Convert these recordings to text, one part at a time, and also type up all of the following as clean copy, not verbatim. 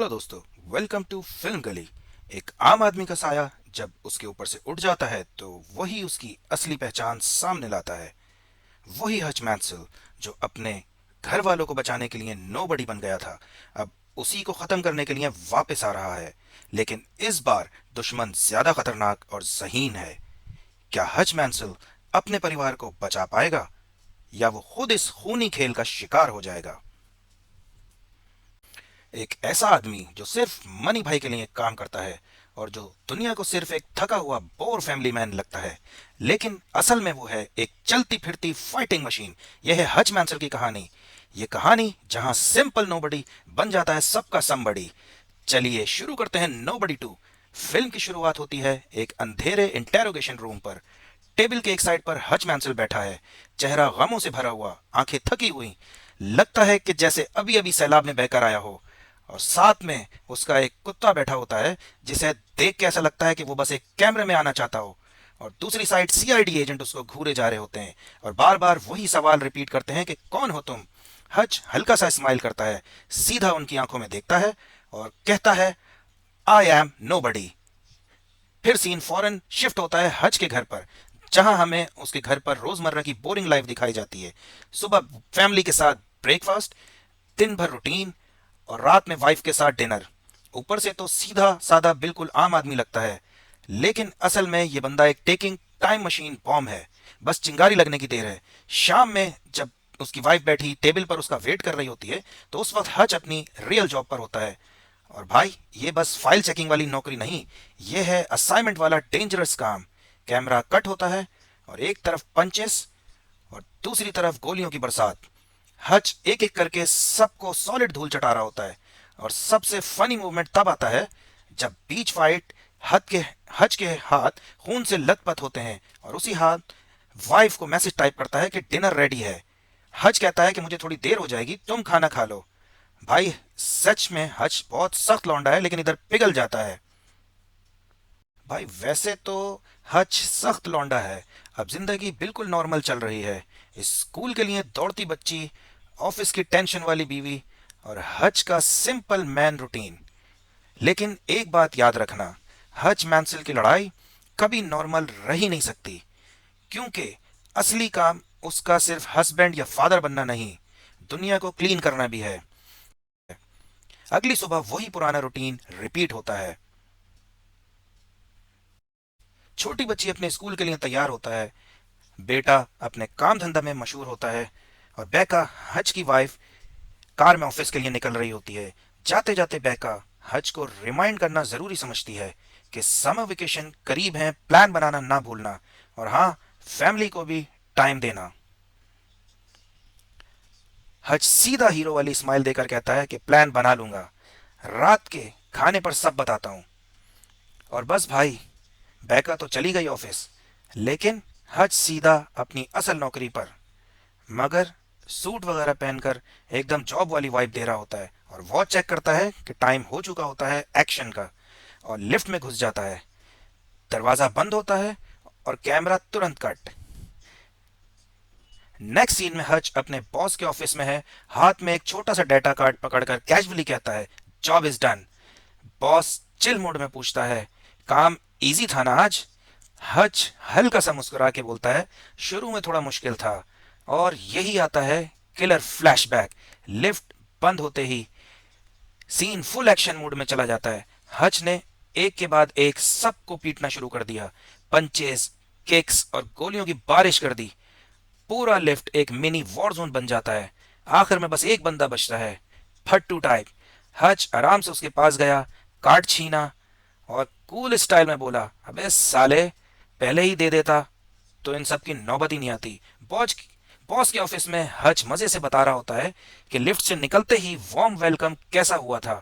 Hello दोस्तों, welcome to film गली। एक आम आदमी का साया जब उसके ऊपर से उठ जाता है तो वही उसकी असली पहचान सामने लाता है। वही हच मैंसल जो अपने घर वालों को बचाने के लिए नोबडी बन गया था, अब उसी को खत्म करने के लिए वापस आ रहा है। लेकिन इस बार दुश्मन ज्यादा खतरनाक और ज़हीन है। क्या हच मैंसल अपने परिवार को बचा पाएगा या वो खुद इस खूनी खेल का शिकार हो जाएगा? एक ऐसा आदमी जो सिर्फ मनी भाई के लिए काम करता है और जो दुनिया को सिर्फ एक थका हुआ बोर फैमिली मैन लगता है, लेकिन असल में वो है एक चलती फिरती फाइटिंग मशीन। यह है हच मैंसल की कहानी। ये कहानी जहां सिंपल नोबडी बन जाता है सबका समबडी। चलिए शुरू करते हैं नोबडी टू। फिल्म की शुरुआत होती है एक अंधेरे इंटेरोगेशन रूम पर। टेबल के एक साइड पर हच मैंसल बैठा है, चेहरा गमों से भरा हुआ, आंखें थकी हुई। लगता है कि जैसे अभी अभी सैलाब में बहकर आया हो। और साथ में उसका एक कुत्ता बैठा होता है जिसे देख के ऐसा लगता है कि वो बस एक कैमरे में आना चाहता हो। और दूसरी साइड सीआईडी एजेंट उसको घूरे जा रहे होते हैं और बार बार वही सवाल रिपीट करते हैं कि कौन हो तुम। हच हल्का सा स्माइल करता है, सीधा उनकी आंखों में देखता है और कहता है, आई एम नोबडी। फिर सीन फौरन शिफ्ट होता है हज के घर पर, जहां हमें उसके घर पर रोजमर्रा की बोरिंग लाइफ दिखाई जाती है। सुबह फैमिली के साथ ब्रेकफास्ट, दिन भर रूटीन, और रात में वाइफ के साथ डिनर। ऊपर से तो सीधा साधा बिल्कुल आम आदमी लगता है, लेकिन असल में ये बंदा एक टेकिंग टाइम मशीन बॉम्ब है। बस चिंगारी लगने की देर है। शाम में जब उसकी वाइफ बैठी टेबल पर उसका वेट कर रही होती है तो उस वक्त हज अपनी रियल जॉब पर होता है। और भाई, ये बस फाइल चेकिंग वाली नौकरी नहीं, ये है असाइनमेंट वाला डेंजरस काम। कैमरा कट होता है और एक तरफ पंचेस और दूसरी तरफ गोलियों की बरसात। हज एक एक करके सबको सॉलिड धूल चटा रहा होता है। और सबसे फनी मूवमेंट तब आता है जब बीच फाइट हज के हाथ खून से लथपथ होते हैं और उसी हाथ वाइफ को मैसेज टाइप करता है कि डिनर रेडी है। हज कहता है कि मुझे थोड़ी देर हो जाएगी, तुम खाना खा लो। भाई, सच में हज बहुत सख्त लौंडा है, लेकिन इधर पिघल जाता है। भाई वैसे तो हज सख्त लौंडा है। अब जिंदगी बिल्कुल नॉर्मल चल रही है। स्कूल के लिए दौड़ती बच्ची, ऑफिस की टेंशन वाली बीवी और हज का सिंपल मैन रूटीन। लेकिन एक बात याद रखना, हज मैंसल की लड़ाई कभी नॉर्मल रह ही नहीं सकती, क्योंकि असली काम उसका सिर्फ हस्बैंड या फादर बनना नहीं, दुनिया को क्लीन करना भी है। अगली सुबह वही पुराना रूटीन रिपीट होता है। छोटी बच्ची अपने स्कूल के लिए तैयार होता है, बेटा अपने काम धंधा में मशहूर होता है और बैका, हज की वाइफ, कार में ऑफिस के लिए निकल रही होती है। जाते जाते बैका हज को रिमाइंड करना जरूरी समझती है कि समर वेकेशन करीब है, प्लान बनाना ना भूलना, और हाँ, फैमिली को भी टाइम देना। हज सीधा हीरो वाली स्माइल देकर कहता है कि प्लान बना लूंगा, रात के खाने पर सब बताता हूँ। और बस भाई, बैका तो चली गई ऑफिस, लेकिन हज सीधा अपनी असल नौकरी पर, मगर सूट वगैरह पहनकर एकदम जॉब वाली वाइब दे रहा होता है और वॉच चेक करता है कि टाइम हो चुका होता है एक्शन का, और लिफ्ट में घुस जाता है। दरवाजा बंद होता है और कैमरा तुरंत कट। नेक्स्ट सीन में हज अपने बॉस के ऑफिस में है, हाथ में एक छोटा सा डेटा कार्ड पकड़कर कैजुअली कहता है, job is done. Boss chill mode में पूछता है, काम इजी था ना आज? हज हल्का सा मुस्कुरा के बोलता है, शुरू में थोड़ा मुश्किल था। और यही आता है किलर फ्लैशबैक। लिफ्ट बंद होते ही सीन फुल एक्शन मोड में चला जाता है। हज ने एक के बाद एक सबको पीटना शुरू कर दिया, पंचेस, किक्स और गोलियों की बारिश कर दी। पूरा लिफ्ट एक मिनी वॉर जोन बन जाता है। आखिर में बस एक बंदा बचता है, फट्टू टाइप। हज आराम से उसके पास गया, कार्ड छीना और कूल स्टाइल में बोला, अबे साले, पहले ही दे देता तो इन सब की नौबत ही नहीं आती। बॉस बॉस के ऑफिस में हज मजे से बता रहा होता है कि लिफ्ट से निकलते ही वार्म वेलकम कैसा हुआ था।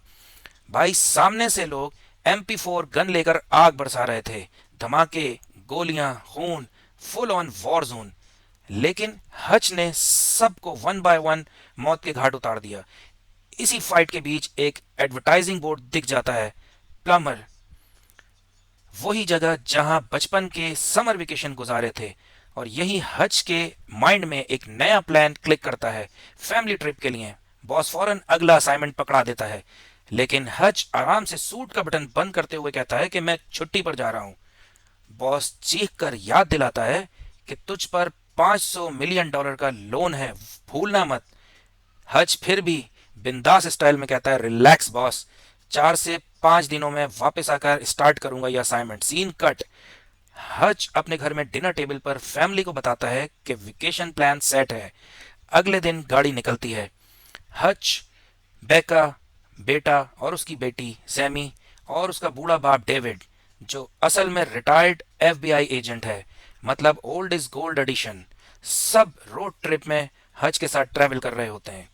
भाई, सामने से लोग MP4 गन लेकर आग बरसा रहे थे, धमाके, गोलियां, खून, फुल ऑन वॉर जोन। लेकिन हज ने सबको वन बाय वन मौत के घाट उतार दिया। इसी फाइट के बीच एक एडवर्टाइजिंग बोर्ड दिख जाता है, प्लम्बर, वही जगह जहां बचपन के समर वेकेशन गुजारे थे। और यही हज के माइंड में एक नया प्लान क्लिक करता है, फैमिली ट्रिप के लिए। बॉस फौरन अगला असाइनमेंट पकड़ा देता है, लेकिन हच आराम से सूट का बटन बंद करते हुए कहता है कि मैं छुट्टी पर जा रहा हूँ। बॉस चीख कर याद दिलाता है कि तुझ पर $500 मिलियन का लोन है, भूलना मत। हज फिर भी बिंदास स्टाइल में कहता है, रिलैक्स बॉस, 4 से 5 दिनों में वापस आकर स्टार्ट करूंगा ये असाइनमेंट। Scene cut. हज अपने घर में डिनर टेबल पर फैमिली को बताता है कि वेकेशन प्लान सेट है। अगले दिन गाड़ी निकलती है। हच, बेका, बेटा और उसकी बेटी सैमी और उसका बूढ़ा बाप डेविड, जो असल में रिटायर्ड एफबीआई एजेंट है, मतलब ओल्ड इज गोल्ड एडिशन, सब रोड ट्रिप में हज के साथ ट्रैवल कर रहे होते हैं।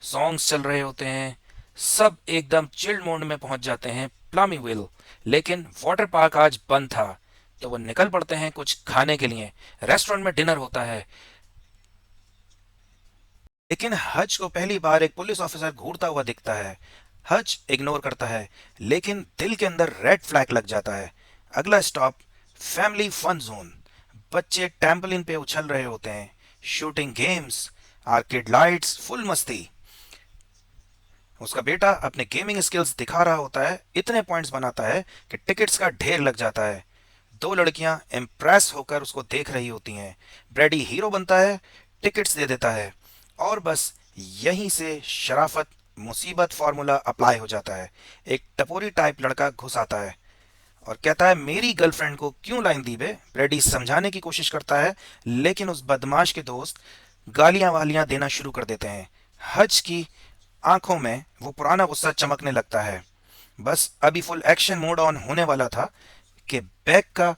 सॉन्ग्स चल रहे होते हैं, सब एकदम चिल्ड मोड में पहुंच जाते हैं प्लामी विल। लेकिन वाटर पार्क आज बंद था, तो वो निकल पड़ते हैं कुछ खाने के लिए। रेस्टोरेंट में डिनर होता है। लेकिन हज को पहली बार एक पुलिस ऑफिसर घूरता हुआ दिखता है। हज इग्नोर करता है, लेकिन दिल के अंदर रेड फ्लैग लग जाता है। अगला स्टॉप, फैमिली फन जोन। बच्चे टैम्पलिन पे उछल रहे होते हैं, shooting games, arcade lights, full मस्ती। उसका बेटा अपने गेमिंग स्किल्स दिखा रहा होता है, इतने पॉइंट्स बनाता है कि टिकट्स का ढेर लग जाता है। दो लड़कियां इम्प्रेस होकर उसको देख रही होती हैं। ब्रेडी हीरो बनता है, टिकट्स दे देता है, और बस यहीं से शराफत मुसीबत फार्मूला अप्लाई हो जाता है। एक टपोरी टाइप लड़का घुस आता है और कहता है, मेरी गर्लफ्रेंड को क्यों लाइन दी बे। ब्रेडी समझाने की कोशिश करता है, लेकिन उस बदमाश के दोस्त गालियां वालियां देना शुरू कर देते हैं। हज की आंखों में वो पुराना गुस्सा चमकने लगता है। बस अभी फुल एक्शन मोड ऑन होने वाला था कि बैग का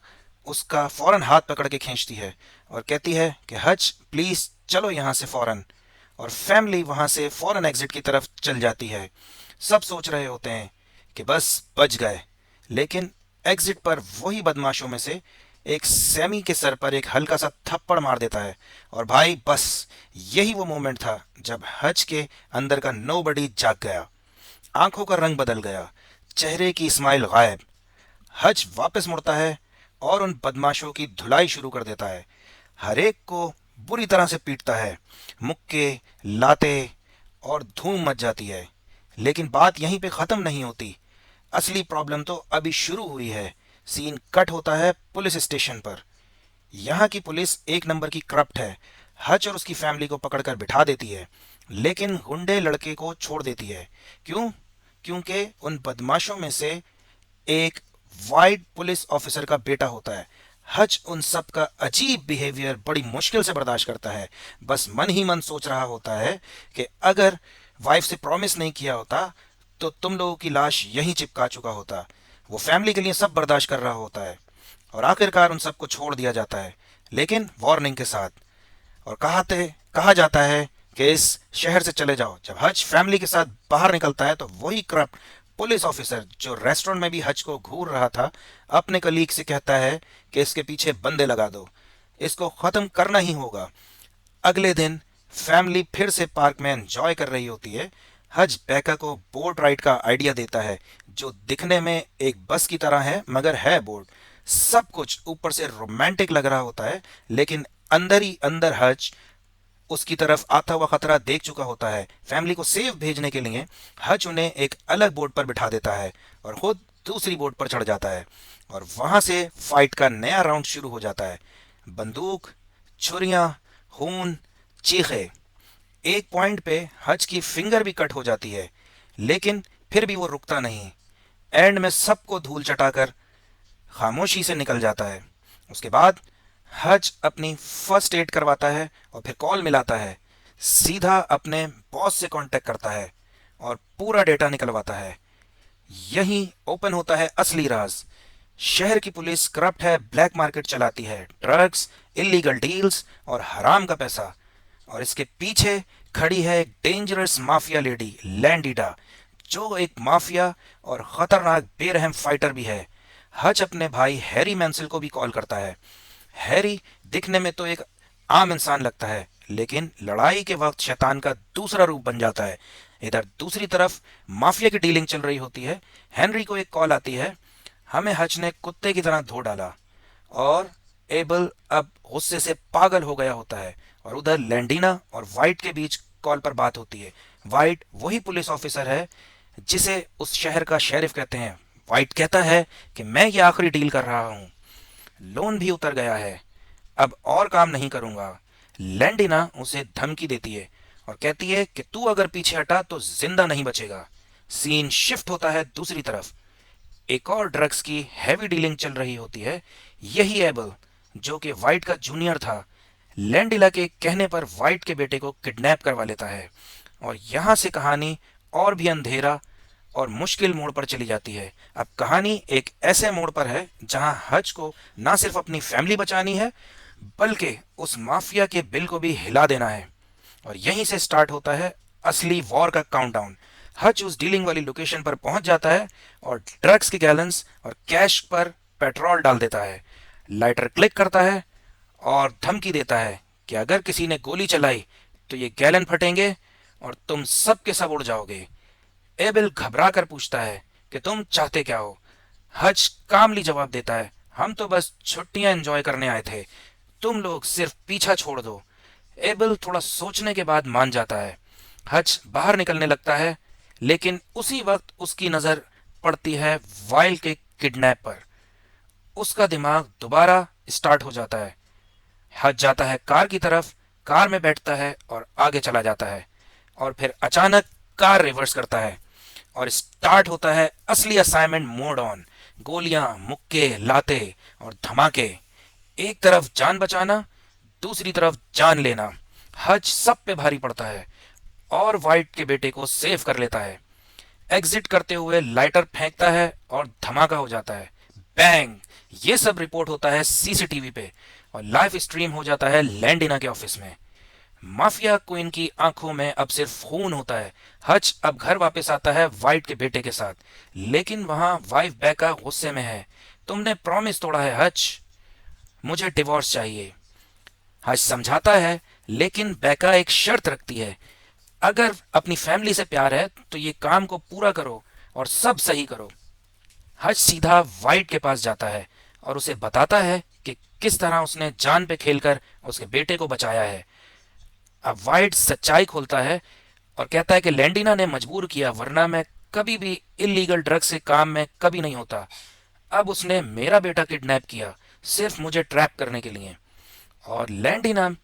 उसका फौरन हाथ पकड़ के खींचती है और कहती है कि हज प्लीज चलो यहाँ से फौरन। और फैमिली वहां से फौरन एग्जिट की तरफ चल जाती है। सब सोच रहे होते हैं कि बस बच गए, लेकिन एग्जिट पर वही बदमाशों में से एक सैमी के सर पर एक हल्का सा थप्पड़ मार देता है। और भाई बस यही वो मोमेंट था जब हज के अंदर का नोबडी जाग गया। आंखों का रंग बदल गया, चेहरे की स्माइल गायब। हज वापस मुड़ता है और उन बदमाशों की धुलाई शुरू कर देता है। हर एक को बुरी तरह से पीटता है, मुक्के, लाते और धूम मच जाती है। लेकिन बात यहीं पे खत्म नहीं होती। असली प्रॉब्लम तो अभी शुरू हुई है। सीन कट होता है पुलिस स्टेशन पर। यहाँ की पुलिस एक नंबर की करप्ट है। हच और उसकी फैमिली को पकड़कर बिठा देती है, लेकिन गुंडे लड़के को छोड़ देती है। क्यों? क्योंकि उन बदमाशों में से एक वाइट पुलिस ऑफिसर का बेटा होता है। हच उन सब का अजीब बिहेवियर बड़ी मुश्किल से बर्दाश्त करता है। बस मन ही मन सोच रहा होता है कि अगर वाइफ से प्रॉमिस नहीं किया होता तो तुम लोगों की लाश यहीं चिपका चुका होता। वो फैमिली के लिए सब बर्दाश्त कर रहा होता है, और आखिरकार उन सबको छोड़ दिया जाता है, लेकिन वार्निंग के साथ। और कहा जाता है कि इस शहर से चले जाओ। जब हज फैमिली के साथ बाहर निकलता है तो वही करप्ट पुलिस ऑफिसर जो रेस्टोरेंट में भी हज को घूर रहा था, अपने कलीग से कहता है कि इसके पीछे बंदे लगा दो, इसको खत्म करना ही होगा। अगले दिन फैमिली फिर से पार्क में एंजॉय कर रही होती है। हज बैका को बोट राइड का आइडिया देता है, जो दिखने में एक बस की तरह है मगर है बोट। सब कुछ ऊपर से रोमांटिक लग रहा होता है, लेकिन अंदर ही अंदर हज उसकी तरफ आता हुआ खतरा देख चुका होता है। फैमिली को सेफ भेजने के लिए हज उन्हें एक अलग बोट पर बिठा देता है और खुद दूसरी बोट पर चढ़ जाता है। और वहां से फाइट का नया राउंड शुरू हो जाता है। बंदूक, छुरियां, खून, चीखे। एक पॉइंट पे हज की फिंगर भी कट हो जाती है, लेकिन फिर भी वो रुकता नहीं। एंड में सबको धूल चटाकर खामोशी से निकल जाता है। उसके बाद हज अपनी फर्स्ट एड करवाता है और फिर कॉल मिलाता है, सीधा अपने बॉस से कांटेक्ट करता है और पूरा डेटा निकलवाता है। यही ओपन होता है असली राज। शहर की पुलिस करप्ट है, ब्लैक मार्केट चलाती है, ड्रग्स, इलीगल डील्स और हराम का पैसा। और इसके पीछे खड़ी है एक डेंजरस माफिया लेडी, लैंडीडा, जो एक माफिया और खतरनाक बेरहम फाइटर भी है। हच अपने भाई हैरी मैंसिल को भी कॉल करता है। हैरी दिखने में तो एक आम इंसान लगता है, लेकिन लड़ाई के वक्त शैतान का दूसरा रूप बन जाता है। इधर दूसरी तरफ माफिया की डीलिंग चल रही होती है। हेनरी को एक कॉल आती है, हमें हच ने कुत्ते की तरह धो डाला। और एबल अब गुस्से से पागल हो गया होता है। और उधर लैंडीना और वाइट के बीच कॉल पर बात होती है। वाइट वही पुलिस ऑफिसर है जिसे उस शहर का शेरिफ कहते हैं। वाइट कहता है कि मैं ये आखिरी डील कर रहा हूँ, लोन भी उतर गया है, अब और काम नहीं करूंगा। लैंडिना उसे धमकी देती है और कहती है कि तू अगर पीछे हटा तो जिंदा नहीं बचेगा। सीन शिफ्ट होता है दूसरी तरफ। एक और ड्रग्स की हैवी डीलिंग चल रही होती है। यही एबल, जो कि वाइट का जूनियर था, लैंडिला के कहने पर वाइट के बेटे को किडनैप करवा लेता है। और यहाँ से कहानी और भी अंधेरा और मुश्किल मोड़ पर चली जाती है। अब कहानी एक ऐसे मोड़ पर है जहां हज को ना सिर्फ अपनी फैमिली बचानी है, बल्कि उस माफिया के बिल को भी हिला देना है। और यहीं से स्टार्ट होता है असली वॉर का काउंटडाउन। हच उस डीलिंग वाली लोकेशन पर पहुंच जाता है और ड्रग्स के गैलन्स और कैश पर पेट्रोल डाल देता है। लाइटर क्लिक करता है और धमकी देता है कि अगर किसी ने गोली चलाई तो ये गैलन फटेंगे और तुम सब के सब उड़ जाओगे। एबिल घबरा कर पूछता है कि तुम चाहते क्या हो। हज कामली जवाब देता है, हम तो बस छुट्टियां एंजॉय करने आए थे, तुम लोग सिर्फ पीछा छोड़ दो। एबिल थोड़ा सोचने के बाद मान जाता है। हज बाहर निकलने लगता है, लेकिन उसी वक्त उसकी नजर पड़ती है वाइल के किडनैप पर। उसका दिमाग दोबारा स्टार्ट हो जाता है। हज जाता है कार की तरफ, कार में बैठता है और आगे चला जाता है। और फिर अचानक कार रिवर्स करता है और स्टार्ट होता है असली असाइनमेंट मोड ऑन। गोलियां, मुक्के, लाते और धमाके। एक तरफ जान बचाना, दूसरी तरफ जान लेना। हज सब पे भारी पड़ता है और वाइट के बेटे को सेव कर लेता है। एग्जिट करते हुए लाइटर फेंकता है और धमाका हो जाता है। बैंग! ये सब रिपोर्ट होता है सीसीटीवी पे और लाइव स्ट्रीम हो जाता है लैंडिना के ऑफिस में। माफिया क्वीन की आंखों में अब सिर्फ खून होता है। हच अब घर वापस आता है वाइट के बेटे के साथ, लेकिन वहां वाइफ बेका गुस्से में है। तुमने प्रॉमिस तोड़ा है हच, मुझे डिवोर्स चाहिए। हच समझाता है, लेकिन बेका एक शर्त रखती है, अगर अपनी फैमिली से प्यार है तो ये काम को पूरा करो और सब सही करो। हज सीधा वाइट के पास जाता है और उसे बताता है कि किस तरह उसने जान पे खेलकर उसके बेटे को बचाया है। अब वाइट सच्चाई खोलता है और कहता है कि लैंडिना ने मजबूर किया, वरना मैं कभी भी इलीगल ड्रग्स के काम में कभी नहीं होता। अब उसने मेरा बेटा किडनैप किया सिर्फ मुझे ट्रैप करने के लिए, और लैंडिना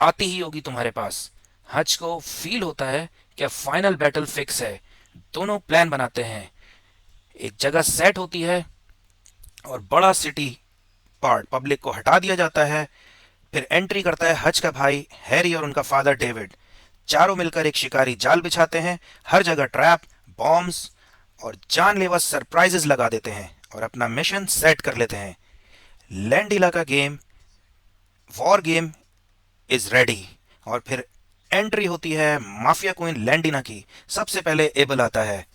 आती ही होगी तुम्हारे पास। हज को फील होता है कि अब फाइनल बैटल फिक्स है। दोनों प्लान बनाते हैं। एक जगह सेट होती है और बड़ा सिटी पार्ट पब्लिक को हटा दिया जाता है। फिर एंट्री करता है हज का भाई हैरी और उनका फादर डेविड। चारों मिलकर एक शिकारी जाल बिछाते हैं। हर जगह ट्रैप, बॉम्ब्स और जानलेवा सरप्राइजेस लगा देते हैं और अपना मिशन सेट कर लेते हैं। लैंडिला का game, war game is ready. और फिर एंट्री होती है माफिया क्वीन लैंडिना की। सबसे पहले एबल आता है,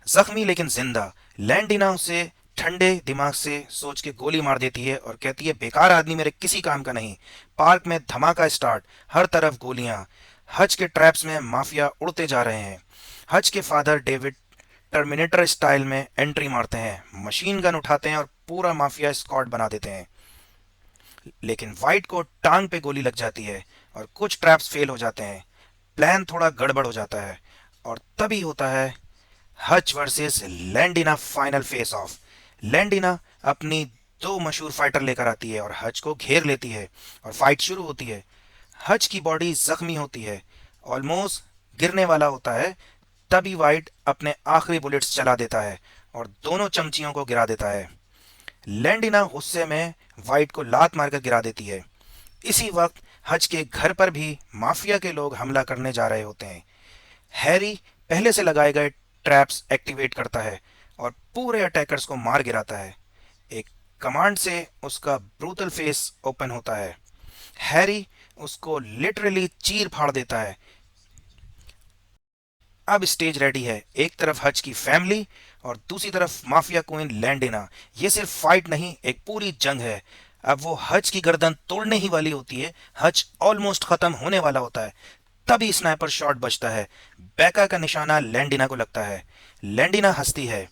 जख्मी लेकिन जिंदा। लैंडिना उसे ठंडे दिमाग से सोच के गोली मार देती है और कहती है, बेकार आदमी, मेरे किसी काम का नहीं। पार्क में धमाका स्टार्ट, हर तरफ गोलियां। हज के ट्रैप्स में माफिया उड़ते जा रहे हैं। हज के फादर डेविड टर्मिनेटर स्टाइल में एंट्री मारते हैं, मशीन गन उठाते हैं और पूरा माफिया स्क्वाड बना देते हैं। लेकिन वाइट को टांग पे गोली लग जाती है और कुछ ट्रैप्स फेल हो जाते हैं। प्लान थोड़ा गड़बड़ हो जाता है और तभी होता है Hutch versus Landina final face off. Landina अपनी दो मशहूर फाइटर लेकर आती है और हच को घेर लेती है और फाइट शुरू होती है। हच की बॉडी जख्मी होती है, ऑलमोस्ट गिरने वाला होता है। तभी वाइट अपने आखिरी बुलेट्स चला देता है और दोनों चमचियों को गिरा देता है। लैंडिना गुस्से में वाइट को लात मारकर गिरा देती है। इसी वक्त हज के घर पर भी माफिया के लोग हमला करने जा रहे होते हैं। हैरी पहले से लगाए गए ट्रैप्स एक्टिवेट करता है और पूरे अटैकर्स को मार गिराता है। एक कमांड से उसका ब्रूटल फेस ओपन होता है। हैरी उसको लिटरली चीर फाड़ देता है। अब स्टेज रेडी है, एक तरफ हज की फैमिली और दूसरी तरफ माफिया क्वीन लैंडिना। ये सिर्फ फाइट नहीं, एक पूरी जंग है। अब वो हज की गर्दन तोड़ने ही वाली होती है। हज ऑलमोस्ट खत्म होने वाला होता है। तभी स्नाइपर शॉट बजता है। बैका का निशाना लैंडिना को लगता है। लैंडिना हंसती है,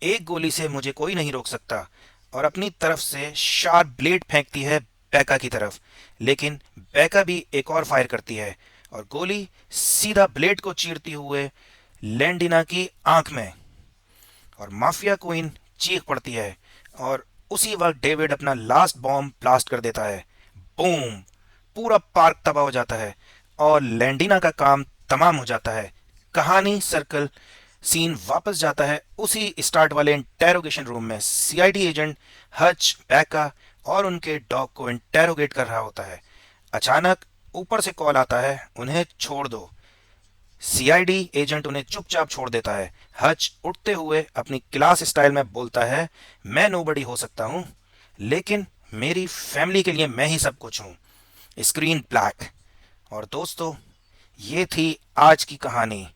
एक गोली से मुझे कोई नहीं रोक सकता, और अपनी तरफ से शार्प ब्लेड फेंकती है बैका की तरफ। लेकिन बैका भी एक और फायर करती है और गोली सीधा ब्लेड को चीरती हुए लेंडिना की आंख में और माफिया क्वीन चीख पड़ती है और उसी वक्त डेविड अपना लास्ट बॉम्ब ब्लास्ट कर देता है। बूम! पूरा पार्क तबाह हो जाता है और लेंडिना का काम तमाम हो जाता है। कहानी सर्कल सीन वापस जाता है उसी स्टार्ट वाले इंटेरोगेशन रूम में। सीआईडी एजेंट हच बैका और उनके डॉग को इंटेरोगेट कर रहा होता है। अचानक ऊपर से कॉल आता है, उन्हें छोड़ दो। सीआईडी एजेंट उन्हें चुपचाप छोड़ देता है। हच उठते हुए अपनी क्लास स्टाइल में बोलता है, मैं नोबडी हो सकता हूं, लेकिन मेरी फैमिली के लिए मैं ही सब कुछ हूं। Screen black. और दोस्तों, ये थी आज की कहानी।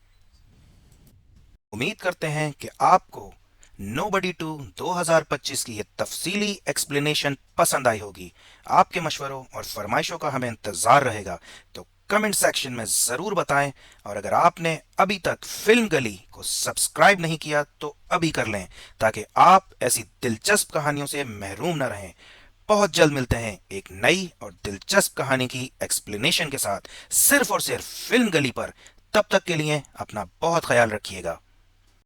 उम्मीद करते हैं कि आपको नोबडी टू 2025 की ये तफसीली एक्सप्लेनेशन पसंद आई होगी। आपके मशवरों और फरमाइशों का हमें इंतजार रहेगा, तो कमेंट सेक्शन में जरूर बताएं। और अगर आपने अभी तक फिल्म गली को सब्सक्राइब नहीं किया तो अभी कर लें, ताकि आप ऐसी दिलचस्प कहानियों से महरूम न रहें। बहुत जल्द मिलते हैं एक नई और दिलचस्प कहानी की एक्सप्लेनेशन के साथ, सिर्फ और सिर्फ फिल्म गली पर। तब तक के लिए अपना बहुत ख्याल रखिएगा।